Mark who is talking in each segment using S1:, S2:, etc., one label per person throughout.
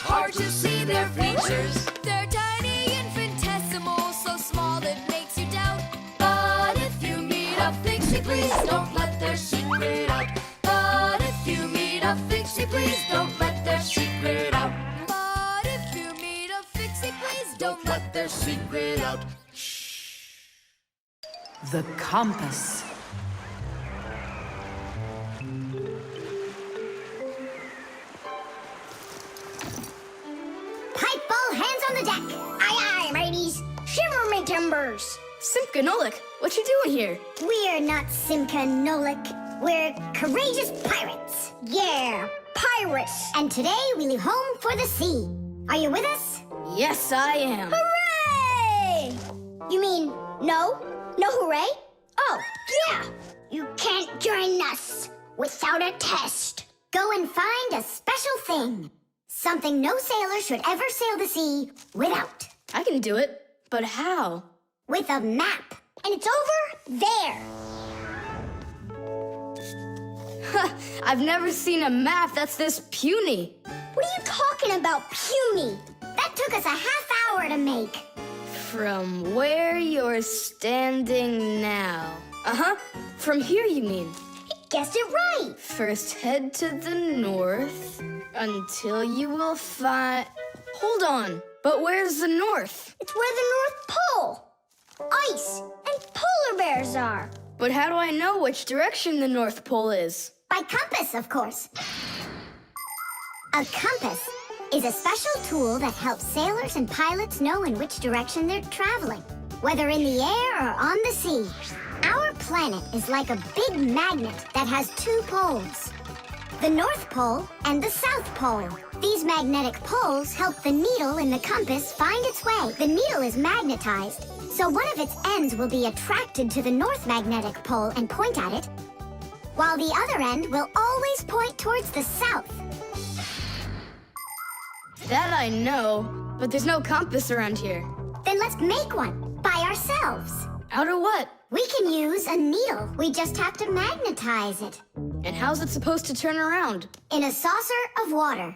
S1: hard to see their features.
S2: They're tiny, infinitesimal, so small it makes you doubt.
S1: But if you meet a Fixie, please don't let their secret out. But if you meet a Fixie, please don't let their secret out.
S2: But if you meet a Fixie, please
S1: Don't let their secret out.
S3: The compass.
S4: Pipe all hands on the deck. Aye, aye, mateys. Shimmer me timbers.
S5: Simka and Nolik, what you doing here?
S4: We're not Simka and Nolik. We're courageous pirates. Yeah, pirates. And today we leave home for the sea. Are you with us?
S5: Yes, I am.
S4: Hooray! You mean no? No hooray? Oh, yeah. You can't join us without a test. Go and find a special thing. Something no sailor should ever sail the sea without.
S5: I can do it, but how?
S4: With a map. And it's over there.
S5: I've never seen a map that's this puny.
S4: What are you talking about, puny? That took us a half hour to make.
S5: From where you're standing now. Uh-huh. From here, you mean?
S4: You guessed it right.
S5: First head to the north until you will find... Hold on, but where's the north?
S4: It's where the North Pole. Ice and polar bears are.
S5: But how do I know which direction the North Pole is?
S4: By compass, of course. A compass is a special tool that helps sailors and pilots know in which direction they're traveling, whether in the air or on the sea. Our planet is like a big magnet that has two poles, the North Pole and the South Pole. These magnetic poles help the needle in the compass find its way. The needle is magnetized, so one of its ends will be attracted to the North Magnetic Pole and point at it, while the other end will always point towards the South.
S5: That I know, but there's no compass around here.
S4: Then let's make one by ourselves.
S5: Out of what?
S4: We can use a needle. We just have to magnetize it.
S5: And how's it supposed to turn around?
S4: In a saucer of water.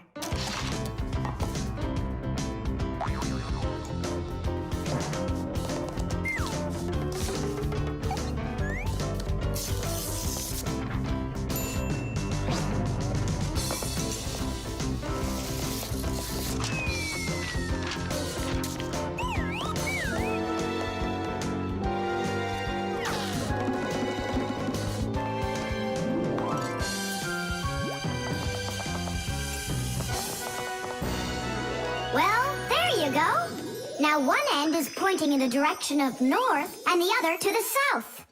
S4: Well, there you go. Now one end is pointing in the direction of north and the other to the south.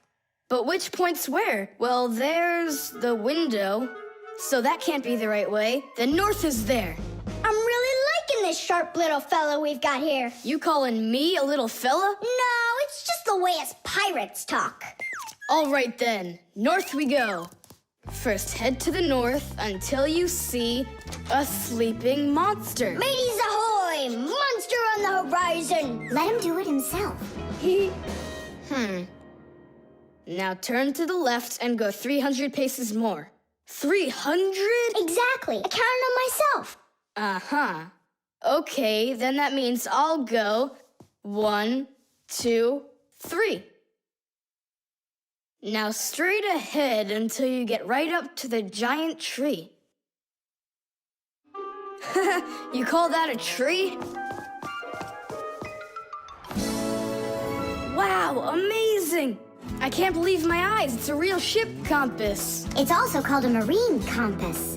S5: But which point's where? Well, there's the window, so that can't be the right way. The north is there.
S4: I'm really liking this sharp little fella we've got here.
S5: You calling me a little fella?
S4: No, it's just the way us pirates talk.
S5: All right then, north we go. First head to the north until you see a sleeping monster.
S4: Mateys ahoy! Monster on the horizon! Let him do it himself.
S5: Now turn to the left and go 300 paces more. 300?
S4: Exactly. I counted on myself.
S5: Uh-huh. Okay, then that means I'll go 1, 2, 3. Now straight ahead until you get right up to the giant tree. You call that a tree? Wow, amazing! I can't believe my eyes. It's a real ship compass.
S4: It's also called a marine compass.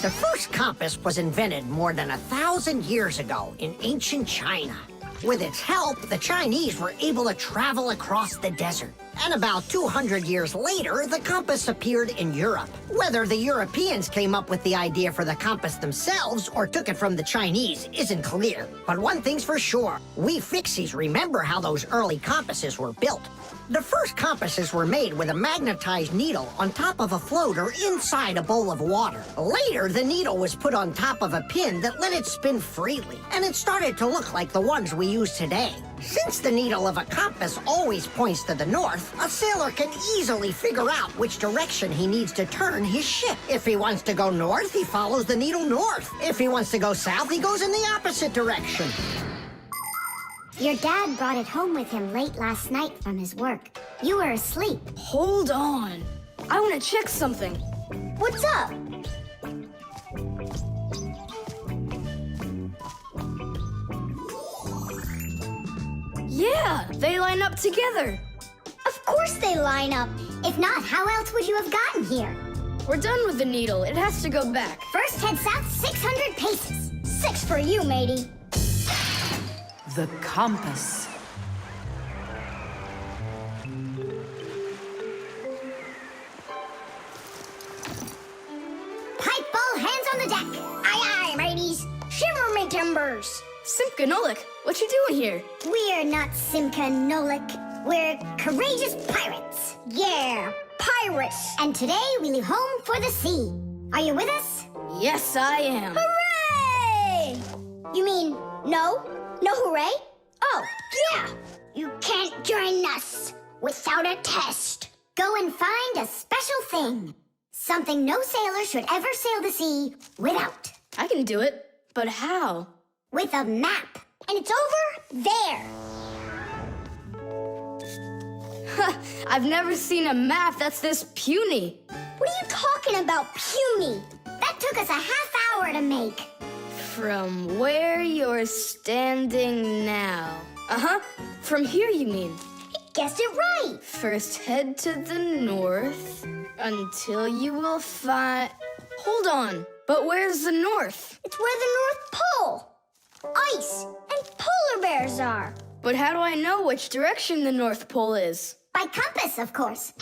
S6: The first compass was invented more than 1,000 years ago in ancient China. With its help, the Chinese were able to travel across the desert. And about 200 years later, the compass appeared in Europe. Whether the Europeans came up with the idea for the compass themselves or took it from the Chinese isn't clear. But one thing's for sure, we Fixies remember how those early compasses were built. The first compasses were made with a magnetized needle on top of a float or inside a bowl of water. Later, the needle was put on top of a pin that let it spin freely, and it started to look like the ones we use today. Since the needle of a compass always points to the north, a sailor can easily figure out which direction he needs to turn his ship. If he wants to go north, he follows the needle north. If he wants to go south, he goes in the opposite direction.
S4: Your dad brought it home with him late last night from his work. You were asleep.
S5: Hold on. I want to check something.
S4: What's up?
S5: Yeah, they line up together.
S4: Of course they line up. If not, how else would you have gotten here?
S5: We're done with the needle. It has to go back.
S4: First head south 600 paces. 6 for you, matey.
S3: The compass.
S4: Pipe ball, hands on the deck. Aye, aye, mateys. Shiver me timbers.
S5: Simka and Nolik, what you doing here?
S4: We're not Simka and Nolik. We're courageous pirates. Yeah, pirates. And today we leave home for the sea. Are you with us?
S5: Yes, I am.
S4: Hooray! You mean no? No hooray? Oh, yeah. You can't join us without a test. Go and find a special thing. Something no sailor should ever sail the sea without.
S5: I can do it, but how?
S4: With a map. And it's over there.
S5: I've never seen a map that's this puny.
S4: What are you talking about, puny? That took us a half hour to make.
S5: From where you're standing now. Uh-huh. From here, you mean?
S4: Guessed it right.
S5: First, head to the north until you will find... Hold on. But where's the north?
S4: It's where the North Pole, ice, and polar bears are.
S5: But how do I know which direction the North Pole is?
S4: By compass, of course.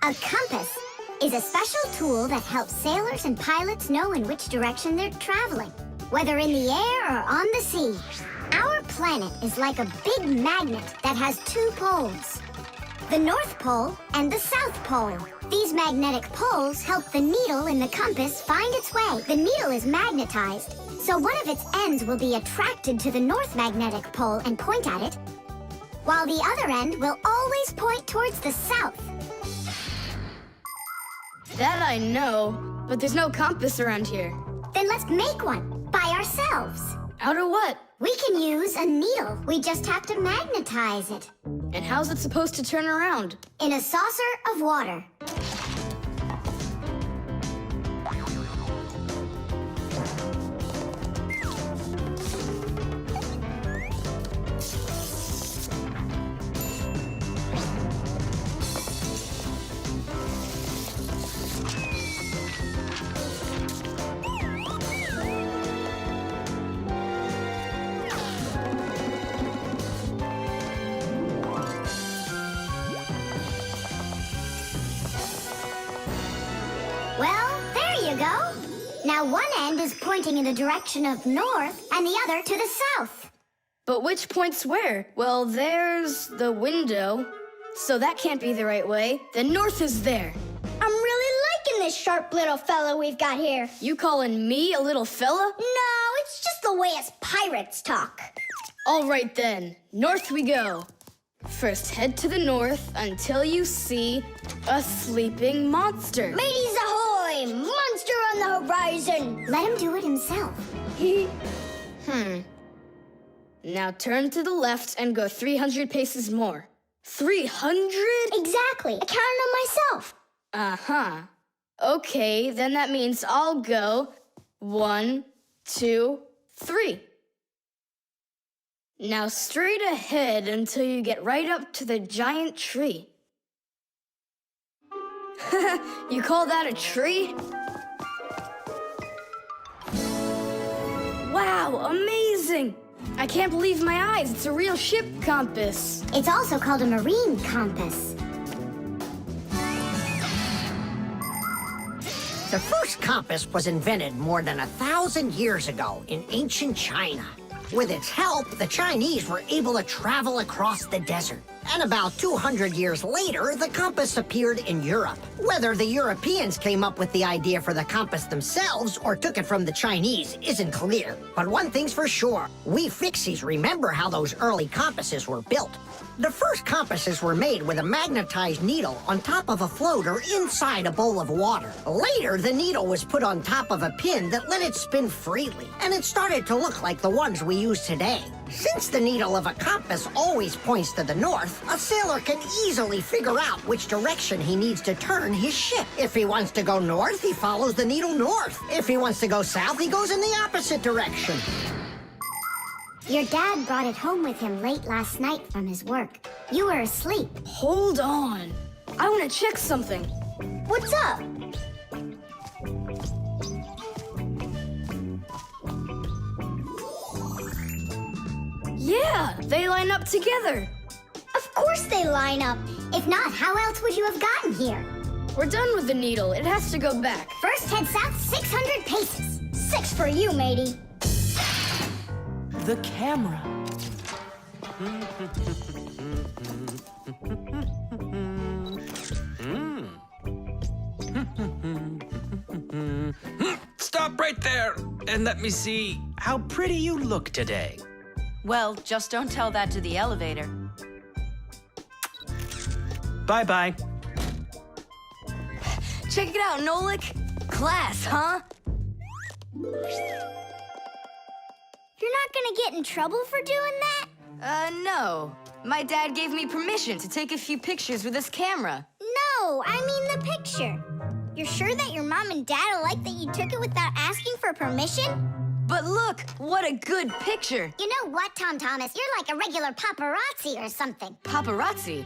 S4: A compass is a special tool that helps sailors and pilots know in which direction they're traveling, whether in the air or on the sea. Our planet is like a big magnet that has 2 poles, the North Pole and the South Pole. These magnetic poles help the needle in the compass find its way. The needle is magnetized, so one of its ends will be attracted to the north magnetic pole and point at it, while the other end will always point towards the south.
S5: That I know, but there's no compass around here.
S4: Then let's make one by ourselves.
S5: Out of what?
S4: We can use a needle. We just have to magnetize it
S5: And how's it supposed to turn around?
S4: in a saucer of water. Well, there you go. Now one end is pointing in the direction of north and the other to the south.
S5: But which point's where? Well, there's the window, so that can't be the right way. The north is there.
S4: I'm really liking this sharp little fella we've got here.
S5: You calling me a little fella?
S4: No, it's just the way us pirates talk.
S5: All right then, north we go. First, head to the north until you see a sleeping monster.
S4: Mateys ahoy! Monster on the horizon! Let him do it himself.
S5: Now turn to the left and go 300 paces more. 300?
S4: Exactly. I counted on myself.
S5: Uh-huh. Okay, then that means I'll go 1, 2, 3. Now straight ahead until you get right up to the giant tree. You call that a tree? Wow, amazing! I can't believe my eyes. It's a real ship compass.
S4: It's also called a marine compass.
S6: The first compass was invented more than 1,000 years ago in ancient China. With its help, the Chinese were able to travel across the desert. And about 200 years later, the compass appeared in Europe. Whether the Europeans came up with the idea for the compass themselves or took it from the Chinese isn't clear. But one thing's for sure, we Fixies remember how those early compasses were built. The first compasses were made with a magnetized needle on top of a floater inside a bowl of water. Later, the needle was put on top of a pin that let it spin freely, and it started to look like the ones we use today. Since the needle of a compass always points to the north, a sailor can easily figure out which direction he needs to turn his ship. If he wants to go north, he follows the needle north. If he wants to go south, he goes in the opposite direction.
S4: Your dad brought it home with him late last night from his work. You were asleep.
S5: Hold on. I want to check something.
S4: What's up?
S5: Yeah, they line up together.
S4: Of course they line up. If not, how else would you have gotten here?
S5: We're done with the needle. It has to go back.
S4: First head south 600 paces. 6 for you, matey.
S3: The camera.
S7: Stop right there and let me see how pretty you look today.
S8: Well, just don't tell that to the elevator.
S7: Bye-bye.
S5: Check it out, Nolik. Class, huh?
S4: You're not gonna get in trouble for doing that?
S5: No. My dad gave me permission to take a few pictures with this camera.
S4: No, I mean the picture. You're sure that your mom and dad will like that you took it without asking for permission?
S5: But look, what a good picture.
S4: You know what, Tom Thomas? You're like a regular paparazzi or something.
S5: Paparazzi?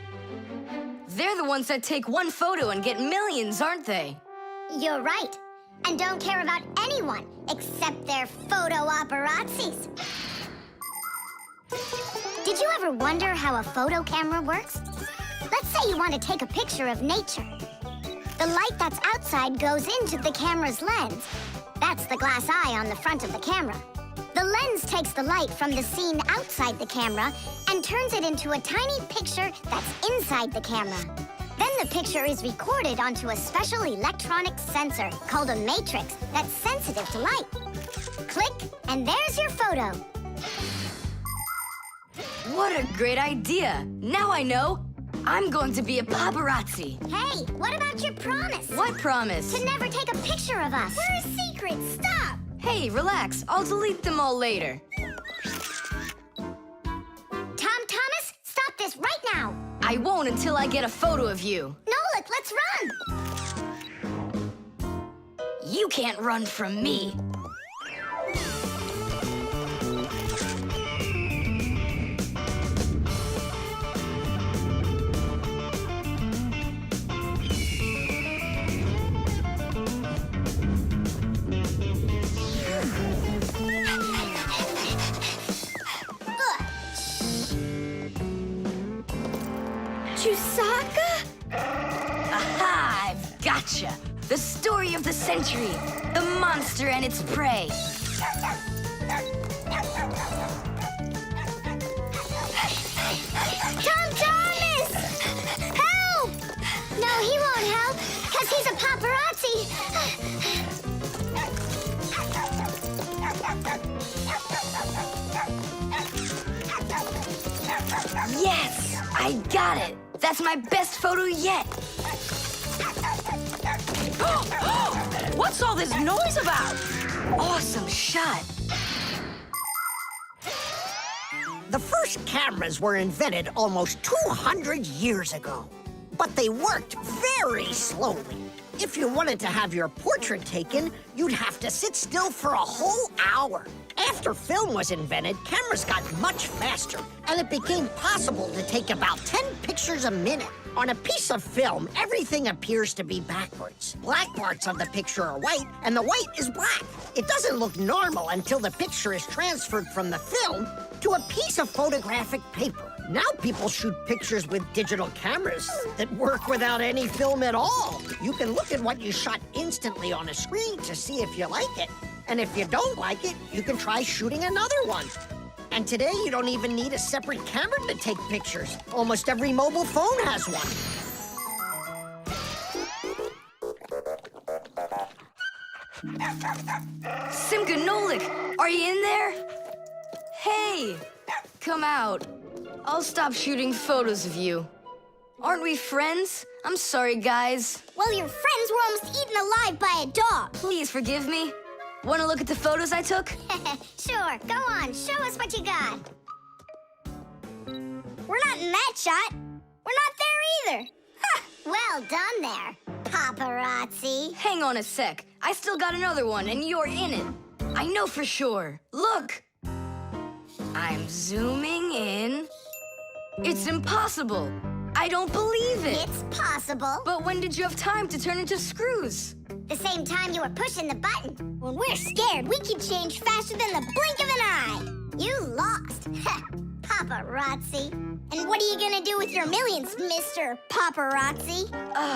S5: They're the ones that take one photo and get millions, aren't they?
S4: You're right. And don't care about anyone except their photo paparazzis. Did you ever wonder how a photo camera works? Let's say you want to take a picture of nature. The light that's outside goes into the camera's lens. That's the glass eye on the front of the camera. The lens takes the light from the scene outside the camera and turns it into a tiny picture that's inside the camera. Then the picture is recorded onto a special electronic sensor called a matrix that's sensitive to light. Click, and there's your photo.
S5: What a great idea. Now I know. I'm going to be a paparazzi.
S4: Hey, what about your promise?
S5: What promise?
S4: To never take a picture of us. We're a secret. Stop.
S5: Hey, relax. I'll delete them all later.
S4: Tom Thomas, stop this right now.
S5: I won't until I get a photo of you.
S4: Nolik, let's run.
S5: You can't run from me.
S4: Chusaka?
S5: Aha! I've gotcha. The story of the century. The monster and its prey.
S4: Tom Thomas! Help! No, he won't help, because he's a paparazzi.
S5: Yes! I got it! That's my best photo yet!
S8: What's all this noise about?
S5: Awesome shot!
S6: The first cameras were invented almost 200 years ago, but they worked very slowly. If you wanted to have your portrait taken, you'd have to sit still for a whole hour. After film was invented, cameras got much faster, and it became possible to take about 10 pictures a minute. On a piece of film, everything appears to be backwards. Black parts of the picture are white, and the white is black. It doesn't look normal until the picture is transferred from the film to a piece of photographic paper. Now people shoot pictures with digital cameras that work without any film at all. You can look at what you shot instantly on a screen to see if you like it. And if you don't like it, you can try shooting another one. And today, you don't even need a separate camera to take pictures. Almost every mobile phone has one.
S5: Simka and Nolik, are you in there? Hey, come out. I'll stop shooting photos of you. Aren't we friends? I'm sorry, guys.
S4: Well, your friends were almost eaten alive by a dog.
S5: Please forgive me. Want to look at the photos I took?
S4: Sure, go on. Show us what you got. We're not in that shot. We're not there either. Ha! Well done there, paparazzi.
S5: Hang on a sec. I still got another one, and you're in it. I know for sure. Look. I'm zooming in. It's impossible. I don't believe it.
S4: It's possible.
S5: But when did you have time to turn into screws?
S4: The same time you were pushing the button. When we're scared, we can change faster than the blink of an eye. You lost. Paparazzi. And what are you gonna do with your millions, Mr. Paparazzi?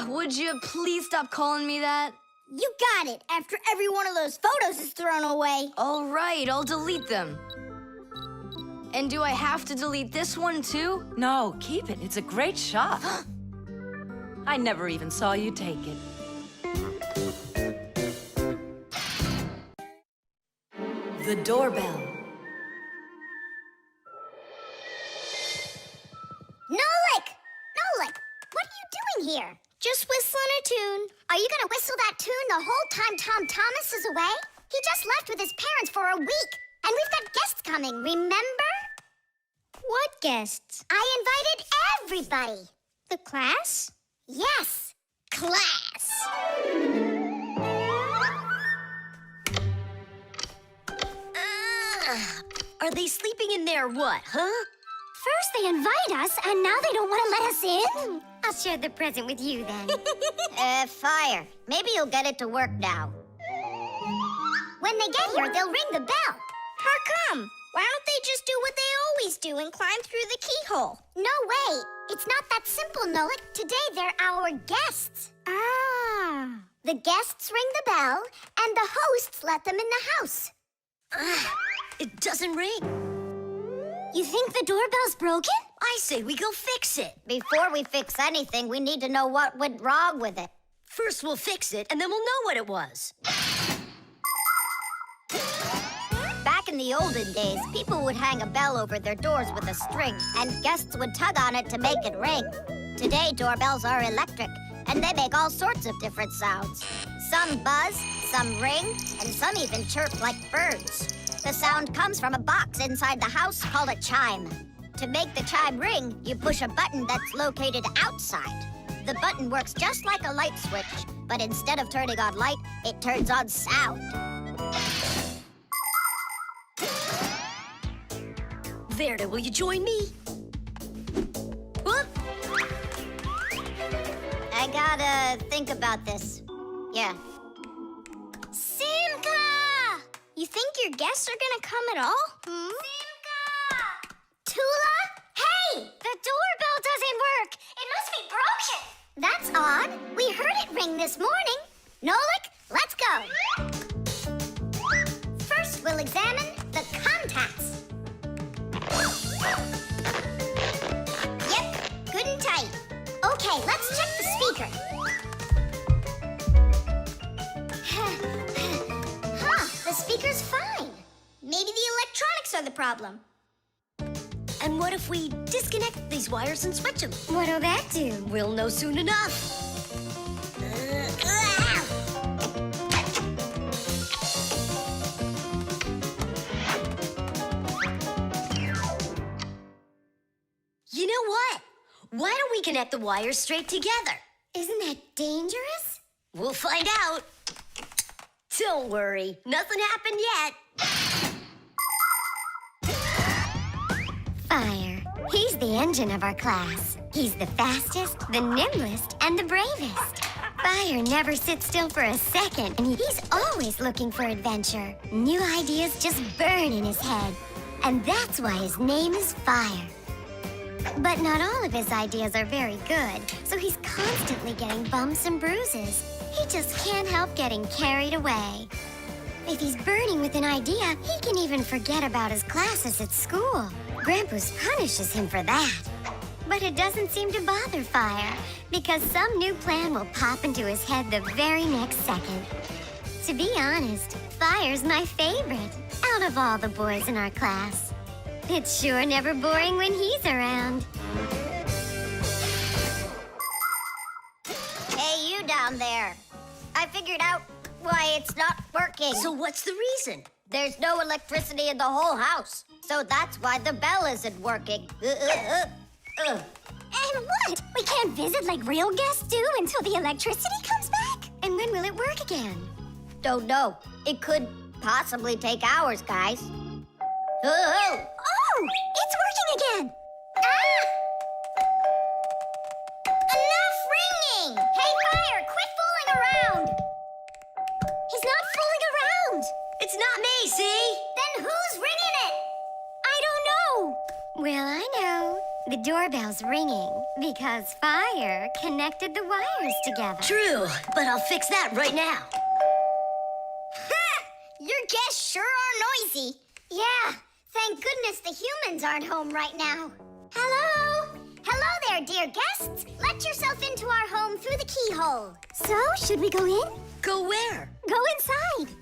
S5: Would you please stop calling me that?
S4: You got it, after every one of those photos is thrown away.
S5: All right, I'll delete them. And do I have to delete this one too?
S3: No, keep it. It's a great shot. I never even saw you take it. The doorbell.
S4: Nolik! Nolik, what are you doing here? Just whistling a tune. Are you gonna whistle that tune the whole time Tom Thomas is away? He just left with his parents for a week, and we've got guests coming, remember? What guests? I invited everybody. The class? Yes, class.
S9: Are they sleeping in there what, huh?
S4: First they invite us, and now they don't want to let us in? I'll share the present with you then. Fire. Maybe you'll get it to work now. When they get here, they'll ring the bell. How come? Why don't they just do what they always do and climb through the keyhole? No way. It's not that simple, Nolik. Today they're our guests. Ah. The guests ring the bell, and the hosts let them in the house.
S9: It doesn't ring.
S4: You think the doorbell's broken?
S9: I say we go fix it.
S4: Before we fix anything, we need to know what went wrong with it.
S9: First we'll fix it, and then we'll know what it was.
S4: Back in the olden days, people would hang a bell over their doors with a string, and guests would tug on it to make it ring. Today, doorbells are electric, and they make all sorts of different sounds. Some buzz, some ring, and some even chirp like birds. The sound comes from a box inside the house called a chime. To make the chime ring, you push a button that's located outside. The button works just like a light switch, but instead of turning on light, it turns on sound.
S9: Verda, will you join me? Whoop!
S4: I gotta think about this. Yeah. Simka! You think your guests are gonna come at all? Simka! Tula? Hey! The doorbell doesn't work! It must be broken! That's odd. We heard it ring this morning. Nolik, let's go. First, we'll examine the contacts. Yep, good and tight. Okay, let's check the speaker. The speaker's fine. Maybe the electronics are the problem.
S9: And what if we disconnect these wires and switch them?
S4: What'll that do?
S9: We'll know soon enough. You know what? Why don't we connect the wires straight together?
S4: Isn't that dangerous?
S9: We'll find out. Don't worry, nothing happened yet.
S4: Fire. He's the engine of our class. He's the fastest, the nimblest, and the bravest. Fire never sits still for a second, and he's always looking for adventure. New ideas just burn in his head, and that's why his name is Fire. But not all of his ideas are very good, so he's constantly getting bumps and bruises. He just can't help getting carried away.
S9: If he's burning with an idea, he can even forget about his classes at school. Grampus punishes him for that. But it doesn't seem to bother Fire, because some new plan will pop into his head the very next second. To be honest, Fire's my favorite out of all the boys in our class. It's sure never boring when he's around.
S4: Hey, you down there. I figured out why it's not working.
S9: So what's the reason?
S4: There's no electricity in the whole house, so that's why the bell isn't working.
S9: And what? We can't visit like real guests do until the electricity comes back? And when will it work again?
S4: Don't know. It could possibly take hours, guys.
S9: Oh, it's working again!
S4: Ah! Enough ringing! Hey, Fire, quit fooling around!
S9: He's not fooling around!
S5: It's not me, see?
S4: Then who's ringing it?
S9: I don't know! Well, I know. The doorbell's ringing because Fire connected the wires together.
S5: True, but I'll fix that right now.
S4: Ha! Your guests sure are noisy. Yeah, thank goodness the humans aren't home right now. Hello? Hello there, dear guests. Let yourself into our home through the keyhole.
S9: So, should we go in?
S5: Go where?
S9: Go inside.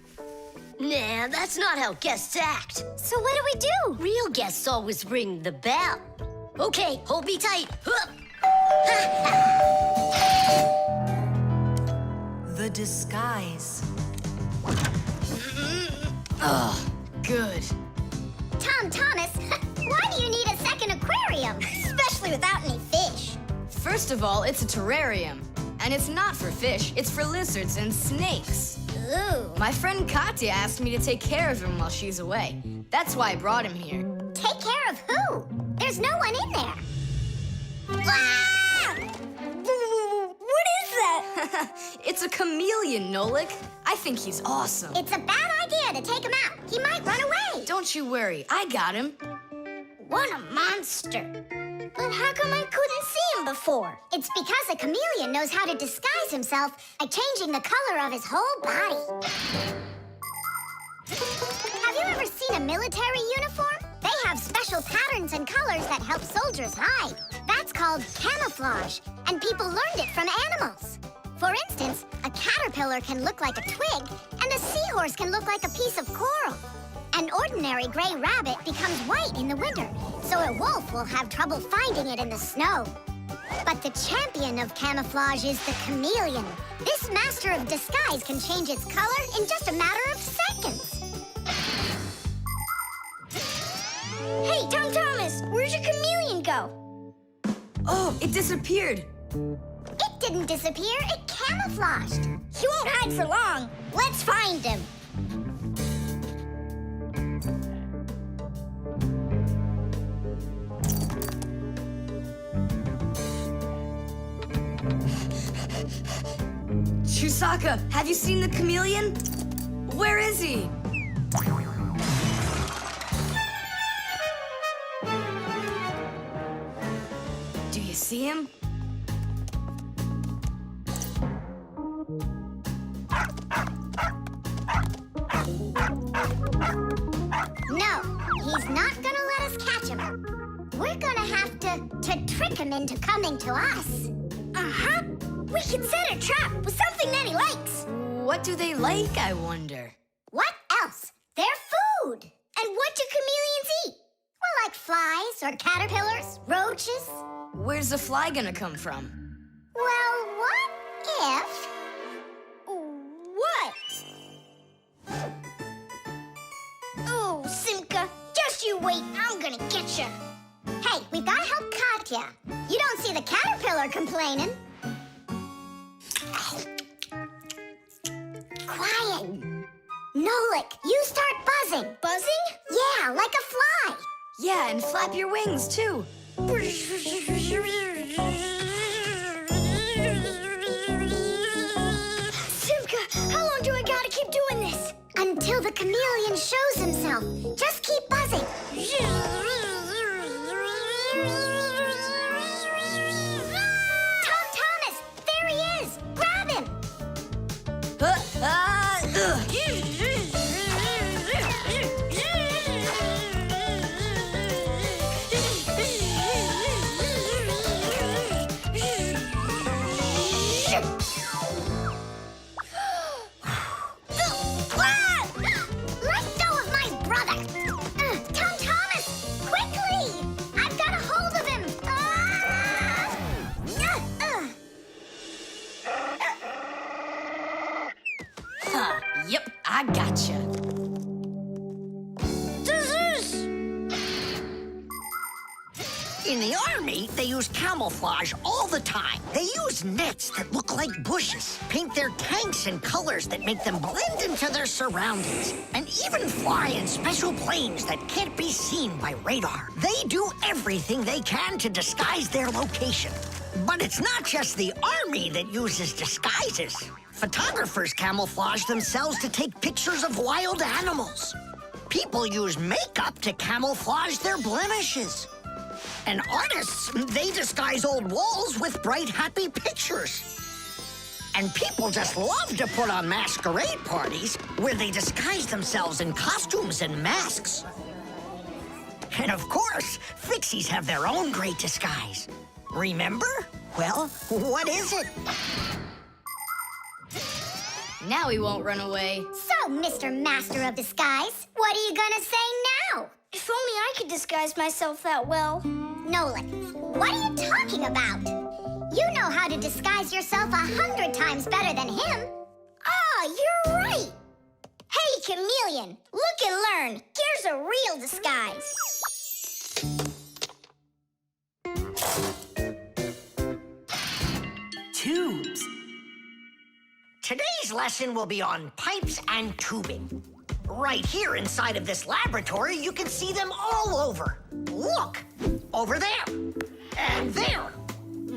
S5: Nah, that's not how guests act.
S9: So what do we do?
S5: Real guests always ring the bell. Okay, hold me tight. Hup.
S3: The disguise.
S5: Oh, good.
S4: Tom Thomas, why do you need a second aquarium? Especially without any fish.
S5: First of all, it's a terrarium. And it's not for fish, it's for lizards and snakes.
S4: Ooh.
S5: My friend Katya asked me to take care of him while she's away. That's why I brought him here.
S4: Take care of who? There's no one in there. Ah!
S9: What is that?
S5: It's a chameleon, Nolik. I think he's awesome.
S4: It's a bad idea to take him out. He might run away.
S5: Don't you worry, I got him.
S4: What a monster. But how come I couldn't see him before? It's because a chameleon knows how to disguise himself by changing the color of his whole body. Have you ever seen a military uniform? They have special patterns and colors that help soldiers hide. That's called camouflage, and people learned it from animals. For instance, a caterpillar can look like a twig, and a seahorse can look like a piece of coral. An ordinary gray rabbit becomes white in the winter, so a wolf will have trouble finding it in the snow. But the champion of camouflage is the chameleon. This master of disguise can change its color in just a matter of seconds. Hey, Tom Thomas, where'd your chameleon go?
S5: Oh, it disappeared.
S4: It didn't disappear, it camouflaged. He won't hide for long. Let's find him.
S5: Chusaka, have you seen the chameleon? Where is he? Do you see him?
S4: No, he's not gonna let us catch him. We're gonna have to trick him into coming to us. Uh-huh. We can set a trap with something that he likes.
S5: What do they like, I wonder?
S4: What else? They're food. And what do chameleons eat? Well, like flies or caterpillars, roaches.
S5: Where's the fly gonna come from?
S4: Well, what if... What? Oh, Simka, just you wait. I'm gonna get you. Hey, we've gotta help Katya. You don't see the caterpillar complaining. Quiet. Nolik, you start buzzing. Buzzing? Yeah, like a fly.
S5: Yeah, and flap your wings, too.
S4: Simka, how long do I gotta keep doing this? Until the chameleon shows himself. Just keep buzzing. Tom Thomas, there he is. Grab him.
S6: In the army, they use camouflage all the time. They use nets that look like bushes, paint their tanks in colors that make them blend into their surroundings, and even fly in special planes that can't be seen by radar. They do everything they can to disguise their location. But it's not just the army that uses disguises. Photographers camouflage themselves to take pictures of wild animals. People use makeup to camouflage their blemishes. And artists, they disguise old walls with bright, happy pictures. And people just love to put on masquerade parties where they disguise themselves in costumes and masks. And of course, Fixies have their own great disguise. Remember? Well, what is it?
S5: Now he won't run away.
S4: So, Mr. Master of Disguise, what are you gonna say now?
S2: If only I could disguise myself that well.
S4: Nolik, what are you talking about? You know how to disguise yourself 100 times better than him. You're right. Hey, Chameleon, look and learn. Here's a real disguise.
S8: Tubes.
S6: Today's lesson will be on pipes and tubing. Right here inside of this laboratory, you can see them all over. Look, over there, and there.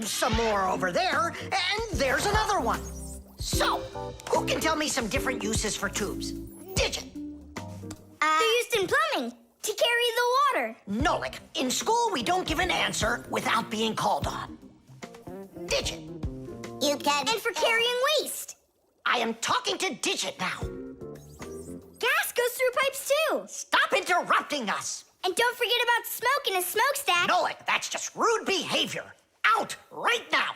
S6: Some more over there, and there's another one. So, who can tell me some different uses for tubes? Digit.
S2: They're used in plumbing to carry the water.
S6: Nolik, in school we don't give an answer without being called on. Digit.
S4: You can...
S2: And for carrying waste.
S6: I am talking to Digit now.
S2: Gas goes through pipes too.
S6: Stop interrupting us.
S2: And don't forget about smoke in a smokestack.
S6: Nolik, that's just rude behavior. Out right now.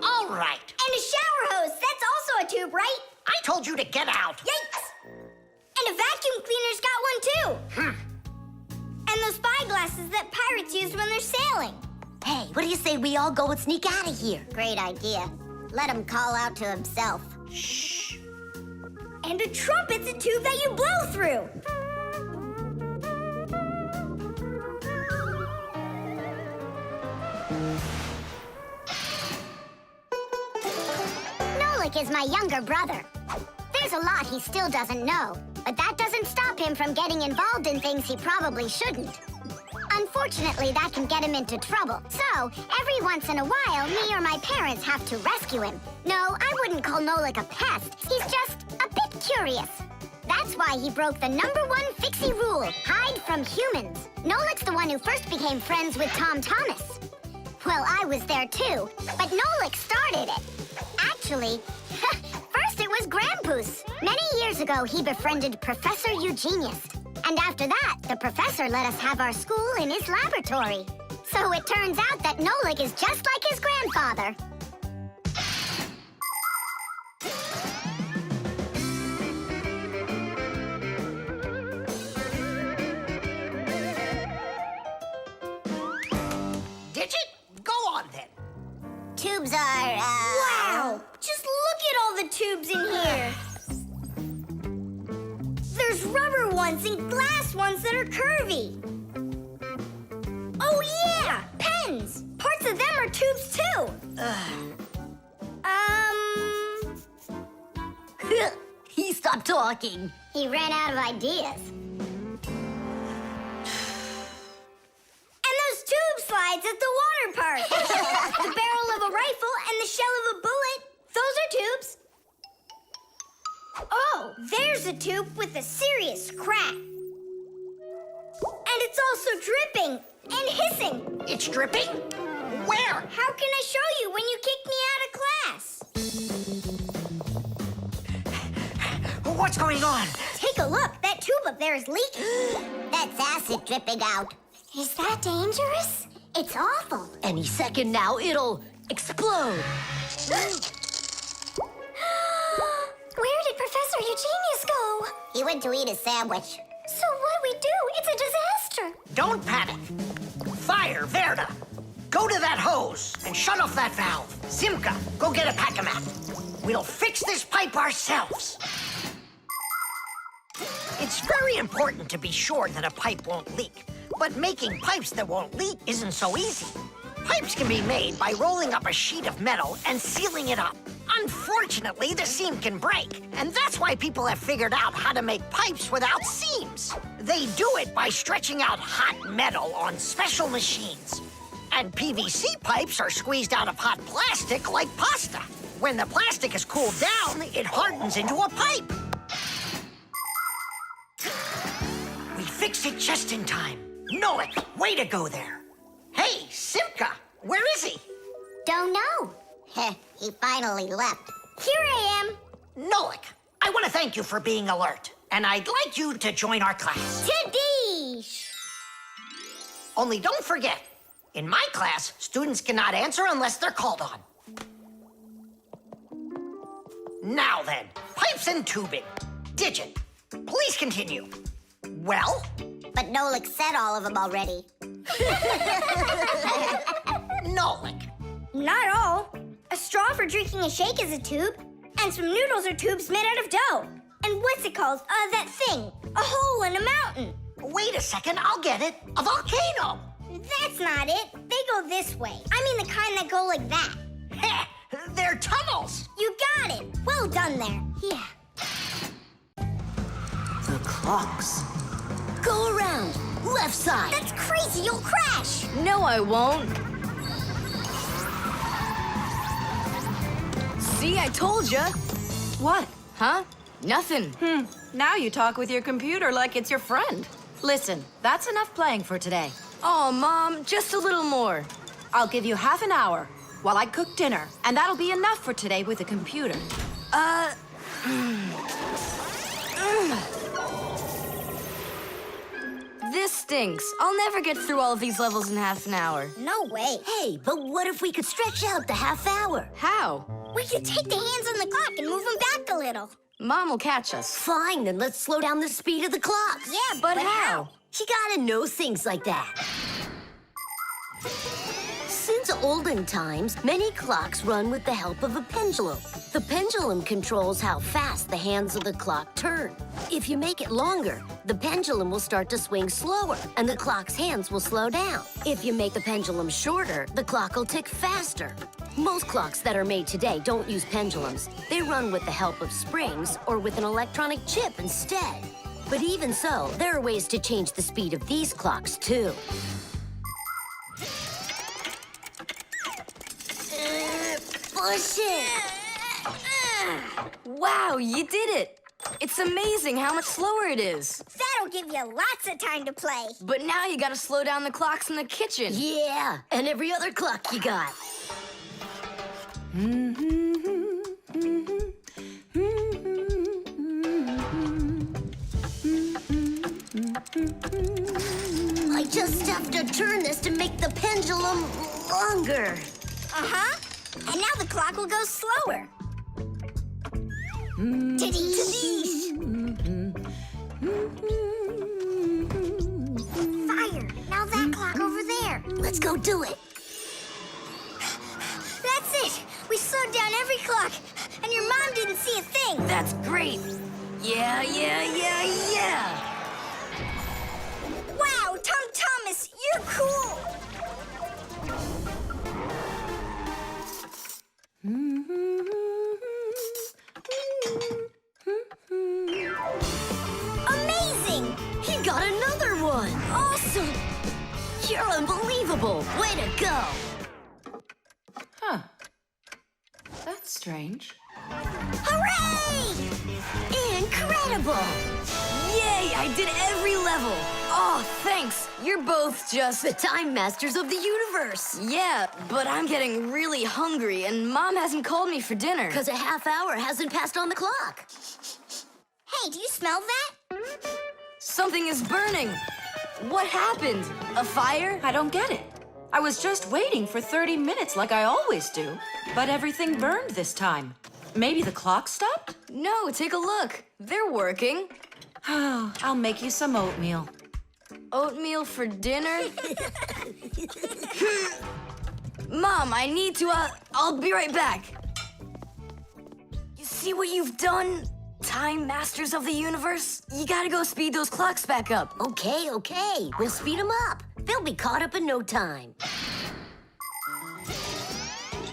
S6: All right.
S2: And a shower hose. That's also a tube, right?
S6: I told you to get out.
S2: Yikes! And a vacuum cleaner's got one too. And those spyglasses that pirates use when they're sailing.
S4: Hey, what do you say we all go and sneak out of here? Great idea. Let him call out to himself.
S6: Shh.
S2: And a trumpet's a tube that you blow through.
S4: Nolik is my younger brother. There's a lot he still doesn't know, but that doesn't stop him from getting involved in things he probably shouldn't. Unfortunately, that can get him into trouble. So, every once in a while, me or my parents have to rescue him. No, I wouldn't call Nolik a pest. He's just a bit curious. That's why he broke the #1 Fixie rule, hide from humans. Nolik's the one who first became friends with Tom Thomas. Well, I was there too, but Nolik started it. Actually, first it was Grampus. Many years ago, he befriended Professor Eugenius. And after that, the professor let us have our school in his laboratory. So it turns out that Nolik is just like his grandfather.
S6: Digit, go on then.
S4: Tubes are,
S2: Wow! Just look at all the tubes in here. There's rubber ones and glass ones that are curvy. Oh yeah! Pens! Parts of them are tubes too.
S4: He stopped talking. He ran out of ideas.
S2: And those tube slides at the water park. The barrel of a rifle and the shell of a bullet. Those are tubes. Oh, there's a tube with a serious crack. And it's also dripping and hissing.
S6: It's dripping? Where?
S2: How can I show you when you kick me out of class?
S6: What's going on?
S2: Take a look. That tube up there is leaking.
S4: That's acid dripping out.
S2: Is that dangerous?
S4: It's awful.
S8: Any second now, it'll explode.
S2: Where did Professor Eugenius go?
S4: He went to eat a sandwich.
S2: So what do we do? It's a disaster.
S6: Don't panic. Fire, Verda. Go to that hose and shut off that valve. Simka, go get a pack-a-map. We'll fix this pipe ourselves. It's very important to be sure that a pipe won't leak. But making pipes that won't leak isn't so easy. Pipes can be made by rolling up a sheet of metal and sealing it up. Unfortunately, the seam can break, and that's why people have figured out how to make pipes without seams. They do it by stretching out hot metal on special machines. And PVC pipes are squeezed out of hot plastic like pasta. When the plastic is cooled down, it hardens into a pipe. We fixed it just in time. Nolik, way to go there. Hey, Simka, where is he?
S4: Don't know. Heh, he finally left.
S2: Here I am.
S6: Nolik, I want to thank you for being alert, and I'd like you to join our class.
S2: Tadish.
S6: Only don't forget, in my class, students cannot answer unless they're called on. Now then, pipes and tubing. Digit, please continue. Well?
S4: But Nolik said all of them already.
S6: Nolik.
S2: Not all. A straw for drinking a shake is a tube, and some noodles are tubes made out of dough. And what's it called? That thing. A hole in a mountain.
S6: Wait a second, I'll get it. A volcano.
S2: That's not it. They go this way. I mean the kind that go like that.
S6: Heh, they're tunnels.
S2: You got it. Well done there. Yeah.
S8: The clocks. Go around. Left side.
S2: That's crazy. You'll crash.
S5: No, I won't. See, I told ya.
S3: What?
S5: Huh? Nothing.
S3: Now you talk with your computer like it's your friend. Listen, that's enough playing for today.
S5: Oh, Mom, just a little more.
S3: I'll give you half an hour while I cook dinner, and that'll be enough for today with the computer.
S5: This stinks. I'll never get through all of these levels in half an hour.
S2: No way.
S8: Hey, but what if we could stretch out the half hour?
S5: How?
S2: We could take the hands on the clock and move them back a little.
S5: Mom will catch us.
S8: Fine, then let's slow down the speed of the clocks.
S2: Yeah,
S5: But how?
S8: You gotta know things like that. Since olden times, many clocks run with the help of a pendulum. The pendulum controls how fast the hands of the clock turn. If you make it longer, the pendulum will start to swing slower, and the clock's hands will slow down. If you make the pendulum shorter, the clock will tick faster. Most clocks that are made today don't use pendulums. They run with the help of springs or with an electronic chip instead. But even so, there are ways to change the speed of these clocks, too. Push it!
S5: Wow, you did it! It's amazing how much slower it is.
S2: that'll give you lots of time to play.
S5: But now you gotta slow down the clocks in the kitchen.
S8: Yeah, and every other clock you got. I just have to turn this to make the pendulum longer.
S2: Uh-huh. And now the clock will go slower. Tadee! Fire! Now that clock over there.
S8: Let's go do it.
S2: That's it! We slowed down every clock, and your mom didn't see a thing.
S5: That's great. Yeah.
S2: Wow, Tom Thomas, you're cool! Amazing!
S8: He got another one.
S2: Awesome!
S8: You're unbelievable. Way to go.
S3: Huh. That's strange.
S2: Hooray!
S8: Incredible.
S5: Yay, I did every level. Oh, thanks. You're both just...
S8: The time masters of the universe.
S5: Yeah, but I'm getting really hungry, and Mom hasn't called me for dinner.
S8: Because a half hour hasn't passed on the clock.
S2: Hey, do you smell that?
S5: Something is burning. What happened? A fire?
S3: I don't get it. I was just waiting for 30 minutes like I always do, but everything burned this time. Maybe the clock stopped?
S5: No, take a look. They're working.
S3: Oh, I'll make you some oatmeal.
S5: Oatmeal for dinner? Mom, I need to, I'll be right back. You see what you've done? Time masters of the universe, you gotta go speed those clocks back up.
S8: Okay, okay. We'll speed them up. They'll be caught up in no time.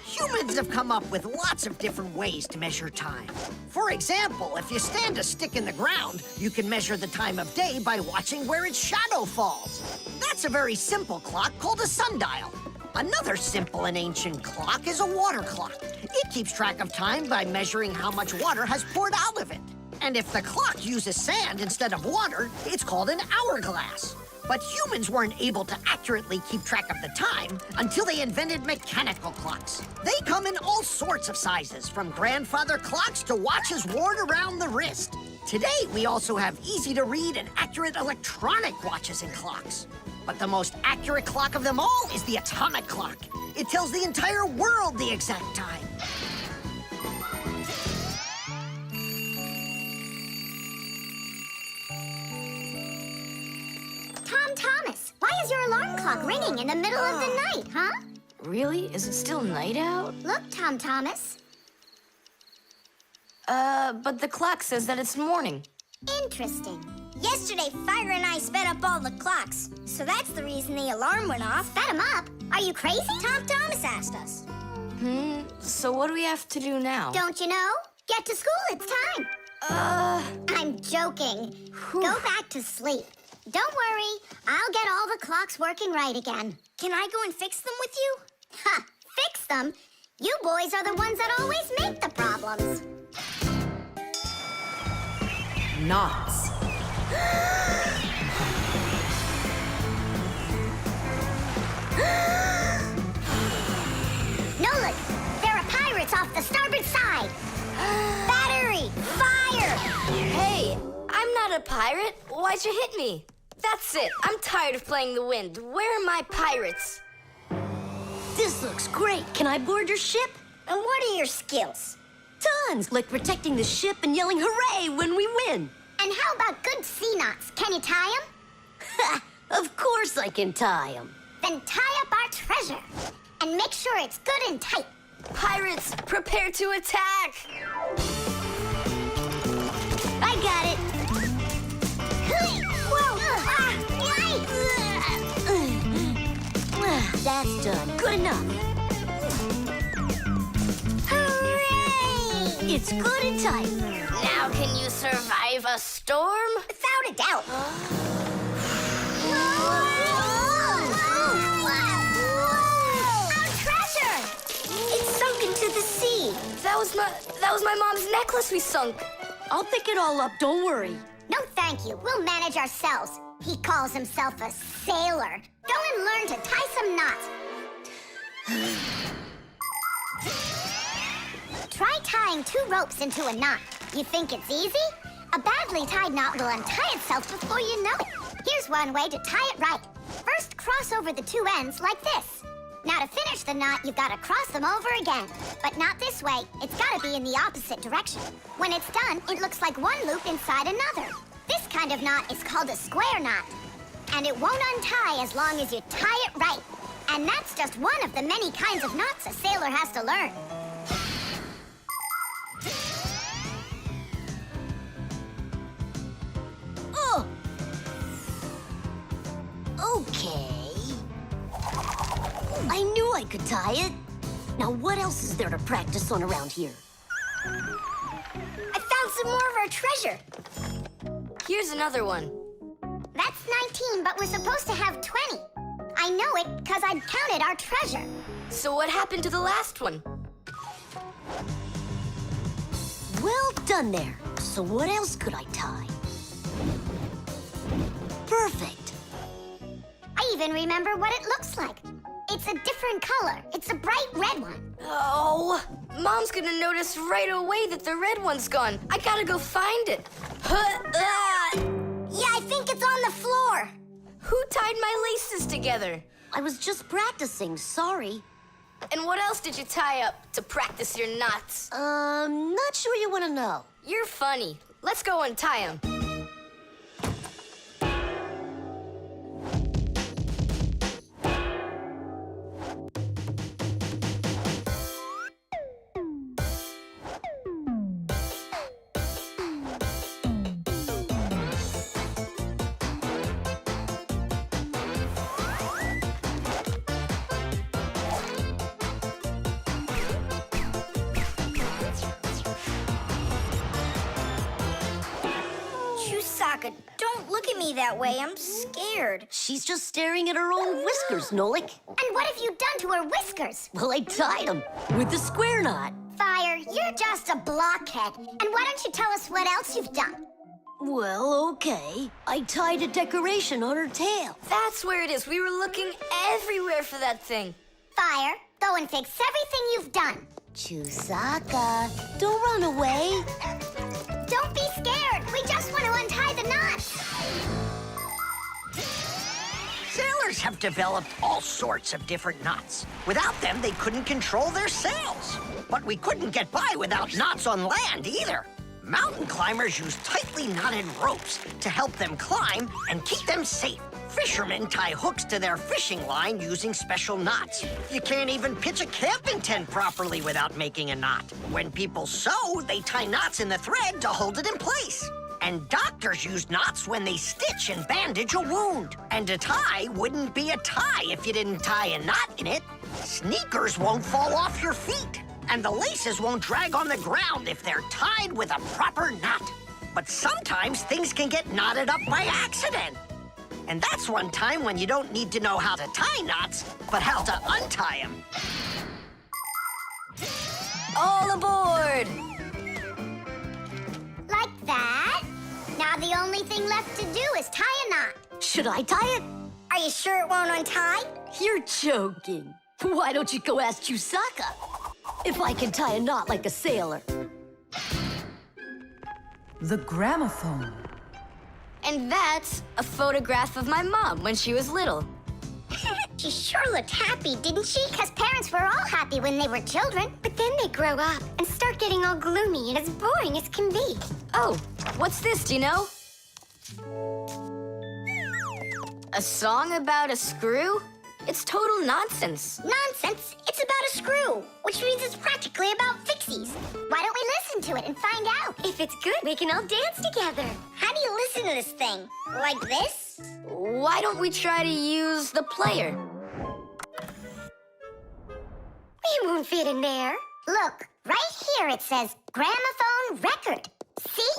S6: Humans have come up with lots of different ways to measure time. For example, if you stand a stick in the ground, you can measure the time of day by watching where its shadow falls. That's a very simple clock called a sundial. Another simple and ancient clock is a water clock. It keeps track of time by measuring how much water has poured out of it. And if the clock uses sand instead of water, it's called an hourglass. But humans weren't able to accurately keep track of the time until they invented mechanical clocks. They come in all sorts of sizes, from grandfather clocks to watches worn around the wrist. Today, we also have easy-to-read and accurate electronic watches and clocks. But the most accurate clock of them all is the atomic clock. It tells the entire world the exact time.
S4: Tom Thomas, why is your alarm clock ringing in the middle of the night, huh?
S5: Really? Is it still night out?
S4: Look, Tom Thomas.
S5: But the clock says that it's morning.
S4: Interesting.
S2: Yesterday, Fire and I sped up all the clocks, so that's the reason the alarm went off.
S4: Sped him up? Are you crazy?
S2: Tom Thomas asked us.
S5: So what do we have to do now?
S4: Don't you know? Get to school, it's time. I'm joking. Go back to sleep. Don't worry, I'll get all the clocks working right again.
S2: Can I go and fix them with you?
S4: Ha! Fix them? You boys are the ones that always make the problems.
S3: Knots.
S4: Nolik, there are pirates off the starboard side. Battery, fire!
S5: Hey, I'm not a pirate. Why'd you hit me? That's it. I'm tired of playing the wind. Where are my pirates?
S8: This looks great. Can I board your ship?
S2: And what are your skills?
S8: Tons, like protecting the ship and yelling hooray when we win.
S4: And how about good sea knots? Can you tie them?
S8: Ha! Of course I can tie them.
S4: Then tie up our treasure. And make sure it's good and tight.
S5: Pirates, prepare to attack!
S4: I got it. Whoa!
S8: That's done. Good enough.
S4: Hooray!
S8: It's good and tight.
S5: Now can you survive a storm?
S2: Without a doubt.
S4: Our treasure!
S2: It's sunk into the sea.
S5: That was my mom's necklace we sunk.
S8: I'll pick it all up, don't worry.
S4: No, thank you. We'll manage ourselves. He calls himself a sailor. Go and learn to tie some knots. Try tying 2 ropes into a knot. You think it's easy? A badly tied knot will untie itself before you know it. Here's one way to tie it right. First, cross over the 2 ends like this. Now, to finish the knot, you've got to cross them over again. But not this way. It's got to be in the opposite direction. When it's done, it looks like one loop inside another. This kind of knot is called a square knot. And it won't untie as long as you tie it right. And that's just one of the many kinds of knots a sailor has to learn.
S8: Oh! Okay. I knew I could tie it. Now what else is there to practice on around here?
S2: I found some more of our treasure.
S5: Here's another one.
S4: That's 19, but we're supposed to have 20. I know it because I've counted our treasure.
S5: So what happened to the last one?
S8: Well done there. So what else could I tie? Perfect.
S4: I even remember what it looks like. It's a different color. It's a bright red one.
S5: Oh, Mom's gonna notice right away that the red one's gone. I gotta go find it.
S2: Yeah, I think it's on the floor.
S5: Who tied my laces together?
S8: I was just practicing, sorry.
S5: And what else did you tie up to practice your knots?
S8: Not sure you want to know.
S5: You're funny. Let's go untie them.
S2: look at me that way. I'm scared.
S8: She's just staring at her own whiskers, Nolik.
S4: And what have you done to her whiskers?
S8: Well, I tied them with the square knot.
S4: Fire, you're just a blockhead. And why don't you tell us what else you've done?
S8: Well, okay. I tied a decoration on her tail.
S5: That's where it is. We were looking everywhere for that thing.
S4: Fire, go and fix everything you've done.
S8: Chusaka, don't run away.
S4: Don't be scared. We just want to untie the knots.
S6: Sailors have developed all sorts of different knots. Without them, they couldn't control their sails. But we couldn't get by without knots on land either. Mountain climbers use tightly knotted ropes to help them climb and keep them safe. Fishermen tie hooks to their fishing line using special knots. You can't even pitch a camping tent properly without making a knot. When people sew, they tie knots in the thread to hold it in place. And doctors use knots when they stitch and bandage a wound. And a tie wouldn't be a tie if you didn't tie a knot in it. Sneakers won't fall off your feet. And the laces won't drag on the ground if they're tied with a proper knot. But sometimes things can get knotted up by accident. And that's one time when you don't need to know how to tie knots, but how to untie them.
S5: All aboard!
S4: Like that. Now the only thing left to do is tie a knot.
S8: Should I tie it?
S2: Are you sure it won't untie?
S8: You're joking. Why don't you go ask Chusaka if I can tie a knot like a sailor?
S3: The gramophone.
S5: And that's a photograph of my mom when she was little.
S4: She sure looked happy, didn't she? Because parents were all happy when they were children. But then they grow up and start getting all gloomy and as boring as can be.
S5: Oh, what's this, do you know? A song about a screw? It's total nonsense.
S4: Nonsense. It's about a screw, which means it's practically about Fixies. Why don't we listen to it and find out?
S9: If it's good, we can all dance together.
S2: How do you listen to this thing? Like this?
S5: Why don't we try to use the player?
S9: We won't fit in there.
S4: Look, right here it says gramophone record. See?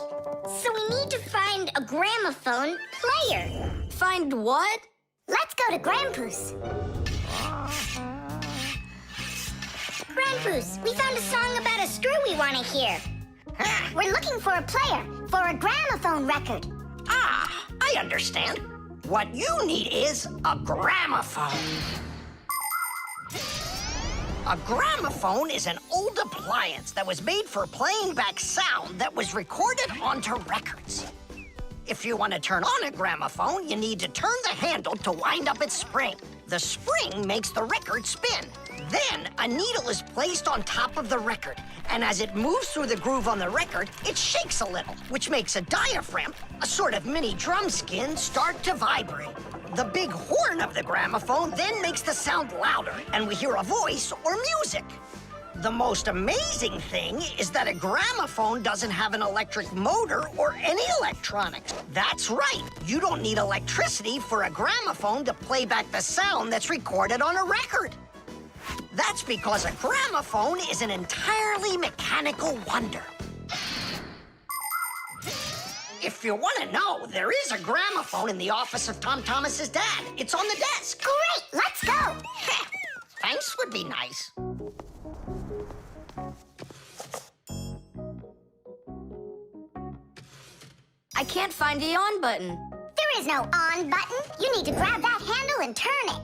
S2: So we need to find a gramophone player.
S5: Find what?
S4: Let's go to Grandpa's.
S2: Grandpa's, we found a song about a screw we want to hear.
S4: We're looking for a player for a gramophone record.
S6: Ah, I understand. What you need is a gramophone. A gramophone is an old appliance that was made for playing back sound that was recorded onto records. If you want to turn on a gramophone, you need to turn the handle to wind up its spring. The spring makes the record spin. Then, a needle is placed on top of the record, and as it moves through the groove on the record, it shakes a little, which makes a diaphragm, a sort of mini drum skin, start to vibrate. The big horn of the gramophone then makes the sound louder, and we hear a voice or music. The most amazing thing is that a gramophone doesn't have an electric motor or any electronics. That's right. You don't need electricity for a gramophone to play back the sound that's recorded on a record. That's because a gramophone is an entirely mechanical wonder. If you want to know, there is a gramophone in the office of Tom Thomas's dad. It's on the desk.
S4: Great, let's go.
S6: Thanks would be nice.
S5: I can't find the on button.
S4: There is no on button. You need to grab that handle and turn it.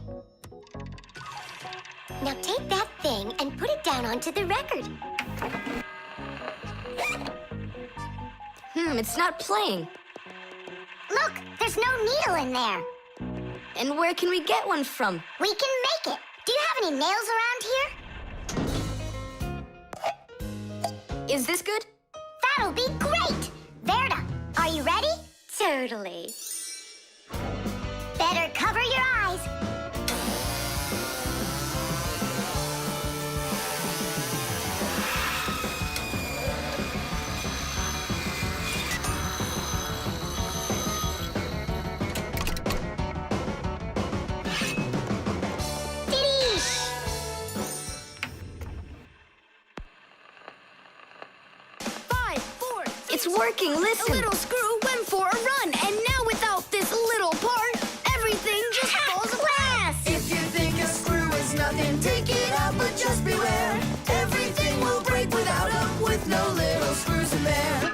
S9: Now take that thing and put it down onto the record.
S5: It's not playing.
S4: Look, there's no needle in there.
S5: And where can we get one from?
S4: We can make it. Do you have any nails around here?
S5: Is this good?
S4: That'll be great. Verda, are you ready?
S9: Totally.
S4: Better cover your eyes.
S5: It's working, listen.
S1: The little screw went for a run, and now without screws in there.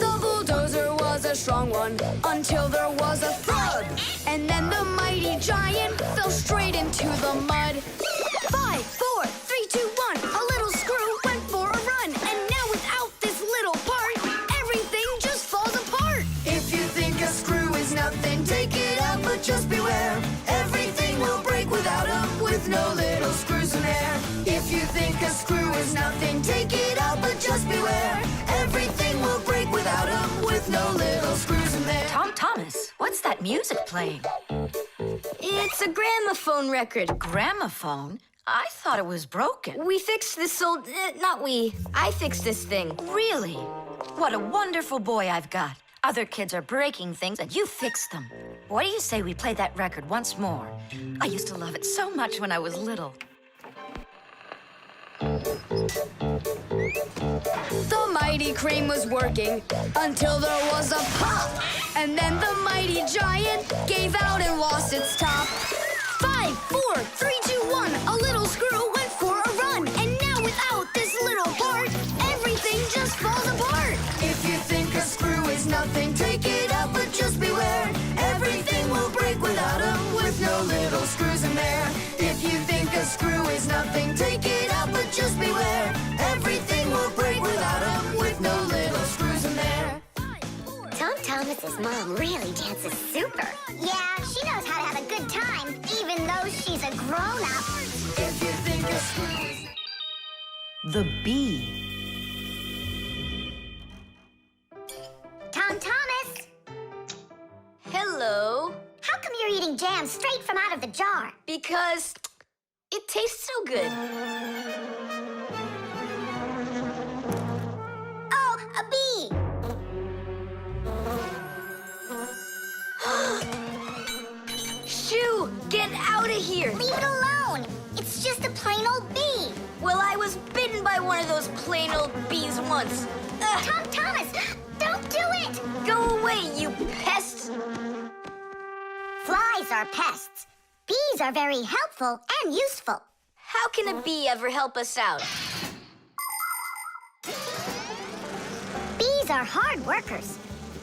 S1: The bulldozer was a strong one until there was a thud. And then the mighty giant fell straight into the mud. 5, 4, 3, 2, 1. A little screw went for a run. And now without this little part, everything just falls apart. If you think a screw is nothing, take it out, but just beware. Everything will break without 'em, with no little screws in there. If you think a screw is nothing, take it out, but just beware. Everything will break without 'em, with no little screws in there.
S3: Tom Thomas, what's that music playing?
S5: It's a gramophone record.
S3: Gramophone? I thought it was broken.
S5: We fixed this old... not we. I fixed this thing.
S3: Really? What a wonderful boy I've got. Other kids are breaking things and you fix them. What do you say we play that record once more? I used to love it so much when I was little.
S1: The mighty crane was working until there was a pop. And then the mighty giant gave out and lost its top. 5, 4, 3, 2, 1. A little screw went for a run. And now without this little part, everything just falls apart. If you think a screw is nothing, take it out, but just beware. Everything will break without 'em, with no little screws in there. If you think a screw is nothing, take it out, but just beware. Everything will break without 'em, with no little screws in there.
S9: Tom Thomas's mom really dances super.
S4: Yeah, she knows how to have a good time, even though she's a grown-up.
S1: If you think a screw is...
S3: The bee.
S4: Tom Thomas,
S5: Hello.
S4: how come you're eating jam straight from out of the jar?
S5: Because it tastes so good.
S4: Oh, a bee!
S5: Shoo, get out of here.
S4: Leave it alone. It's just a plain old bee.
S5: Well, I was bitten by one of those plain old bees once. Ugh,
S4: Tom Thomas, don't do it!
S5: go away, you pest.
S4: Flies are pests. Bees are very helpful and useful.
S5: How can a bee ever help us out?
S4: Bees are hard workers.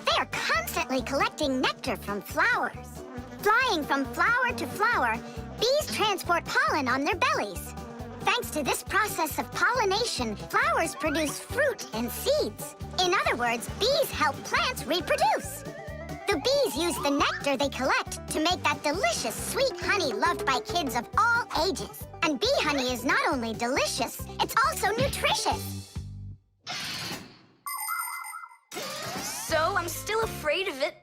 S4: They are constantly collecting nectar from flowers. Flying from flower to flower, bees transport pollen on their bellies. Thanks to this process of pollination, flowers produce fruit and seeds. In other words, bees help plants reproduce. The bees use the nectar they collect to make that delicious sweet honey loved by kids of all ages. And bee honey is not only delicious, it's also nutritious.
S5: So I'm still afraid of it.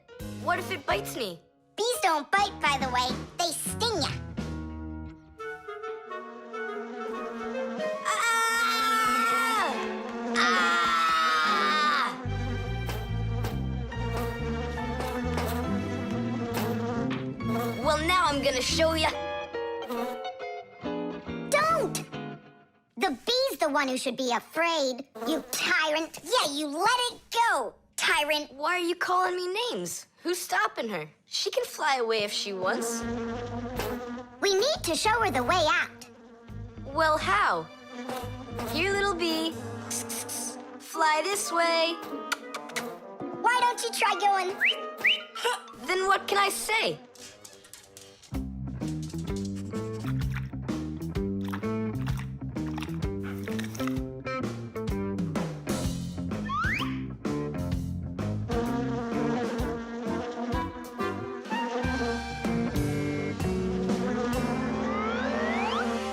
S5: What if it bites me?
S4: Bees don't bite, by the way. They sting ya.
S5: Ah! Ah! Well, now I'm gonna show ya.
S4: Don't! The bee's the one who should be afraid. You tyrant. Yeah, you let it go, tyrant.
S5: Why are you calling me names? Who's stopping her? She can fly away if she wants.
S4: We need to show her the way out.
S5: Well, how? Here, little bee. Fly this way.
S4: Why don't you try going?
S5: Then what can I say?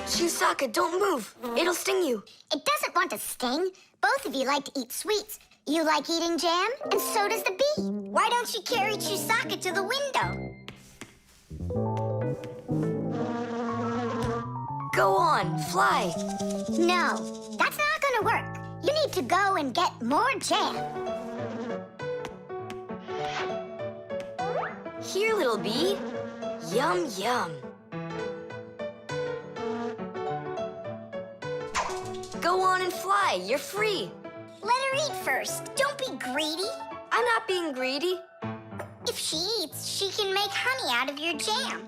S5: Chusaka, don't move. It'll sting you.
S4: It doesn't want to sting. Both of you like to eat sweets. You like eating jam, and so does the bee. Why don't you carry Chusaka to the window?
S5: Go on, fly.
S4: No, that's not gonna work. You need to go and get more jam.
S5: Here, little bee. Yum, yum. Go on and fly. You're free.
S4: Let her eat first. Don't be greedy.
S5: I'm not being greedy.
S4: If she eats, she can make honey out of your jam.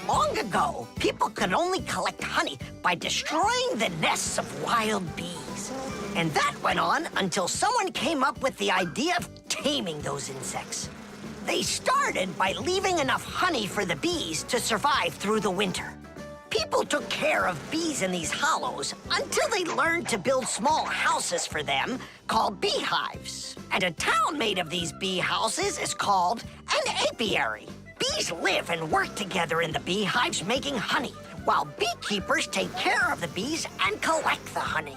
S6: Long Long ago, people could only collect honey by destroying the nests of wild bees. And that went on until someone came up with the idea of taming those insects. They started by leaving enough honey for the bees to survive through the winter. People took care of bees in these hollows until they learned to build small houses for them called beehives. And a town made of these bee houses is called an apiary. Bees live and work together in the beehives making honey, while beekeepers take care of the bees and collect the honey.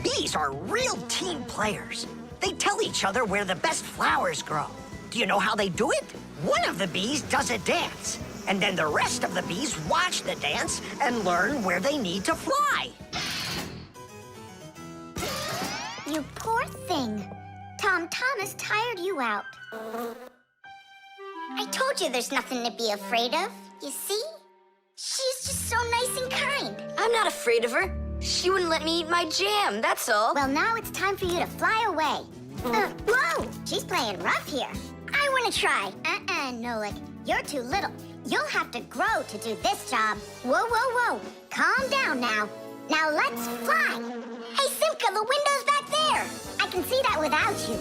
S6: Bees are real team players. They tell each other where the best flowers grow. Do you know how they do it? One of the bees does a dance, and then the rest of the bees watch the dance and learn where they need to fly.
S4: You poor thing. Tom Thomas tired you out.
S2: I told you there's nothing to be afraid of. You see? She's just so nice and kind.
S5: I'm not afraid of her. She wouldn't let me eat my jam, that's all.
S4: Well, now it's time for you to fly away. Whoa! She's playing rough here.
S2: I want to try.
S4: Nolik. You're too little. You'll have to grow to do this job. Whoa, whoa, whoa. Calm down now. Now let's fly.
S2: Hey, Simka, the window's back there.
S4: I can see that without you.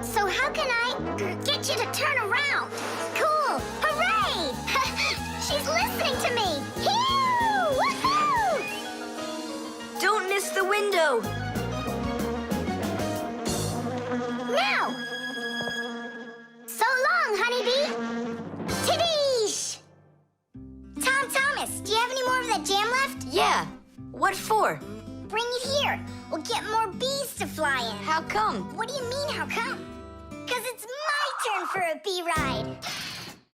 S4: So how can I get you to turn around? Cool! Hooray! She's listening to me! Phew! Woohoo!
S5: Don't miss the window.
S4: Now! So long, honeybee! Tiddish!
S2: Tom Thomas, do you have any more of that jam left?
S5: Yeah. What for?
S2: Bring it here. We'll get more bees to fly in.
S5: How come?
S2: What do you mean, how come? Because it's my turn for a bee ride.